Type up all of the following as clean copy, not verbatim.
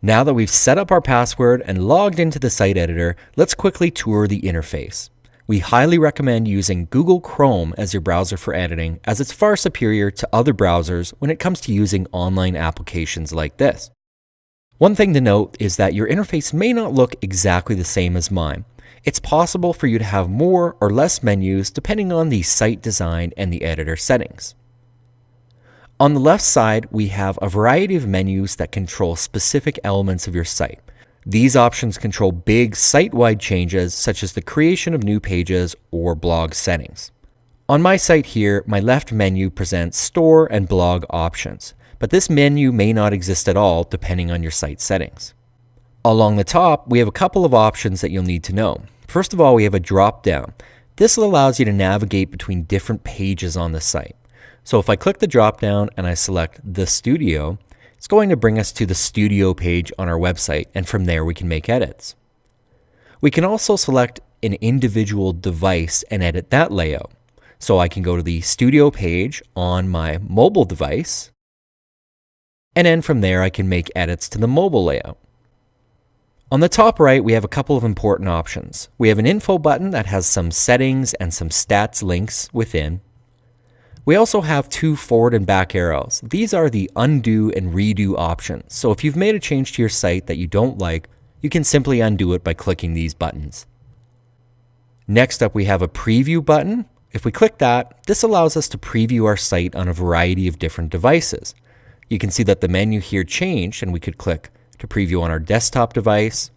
Now that we've set up our password and logged into the site editor, let's quickly tour the interface. We highly recommend using Google Chrome as your browser for editing, as it's far superior to other browsers when it comes to using online applications like this. One thing to note is that your interface may not look exactly the same as mine. It's possible for you to have more or less menus depending on the site design and the editor settings. On the left side, we have a variety of menus that control specific elements of your site. These options control big site-wide changes such as the creation of new pages or blog settings. On my site here, my left menu presents store and blog options, but this menu may not exist at all depending on your site settings. Along the top, we have a couple of options that you'll need to know. First of all, we have a drop-down. This allows you to navigate between different pages on the site. So if I click the drop-down and I select the studio, it's going to bring us to the studio page on our website, and from there we can make edits. We can also select an individual device and edit that layout. So I can go to the studio page on my mobile device, and then from there I can make edits to the mobile layout. On the top right, we have a couple of important options. We have an info button that has some settings and some stats links within. We also have two forward and back arrows. These are the undo and redo options. So if you've made a change to your site that you don't like, you can simply undo it by clicking these buttons. Next up, we have a preview button. If we click that, this allows us to preview our site on a variety of different devices. You can see that the menu here changed, and we could click to preview on our desktop device,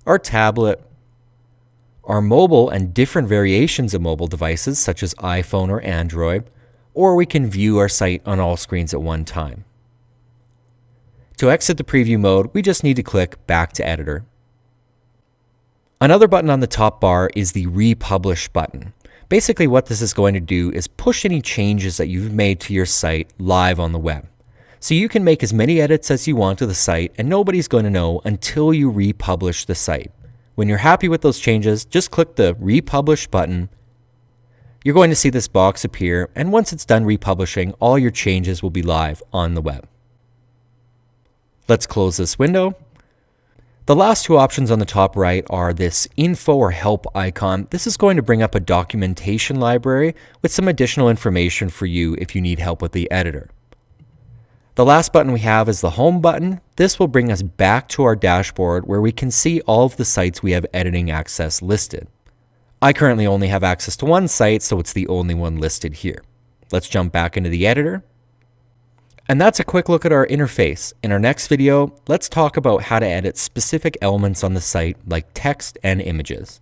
our tablet, our mobile and different variations of mobile devices such as iPhone or Android, or we can view our site on all screens at one time. To exit the preview mode, we just need to click back to editor. Another button on the top bar is the republish button. Basically what this is going to do is push any changes that you've made to your site live on the web. So you can make as many edits as you want to the site and nobody's going to know until you republish the site. When you're happy with those changes, just click the republish button. You're going to see this box appear, and once it's done republishing, all your changes will be live on the web. Let's close this window. The last two options on the top right are this info or help icon. This is going to bring up a documentation library with some additional information for you if you need help with the editor. The last button we have is the home button. This will bring us back to our dashboard where we can see all of the sites we have editing access listed. I currently only have access to one site, so it's the only one listed here. Let's jump back into the editor. And that's a quick look at our interface. In our next video, let's talk about how to edit specific elements on the site like text and images.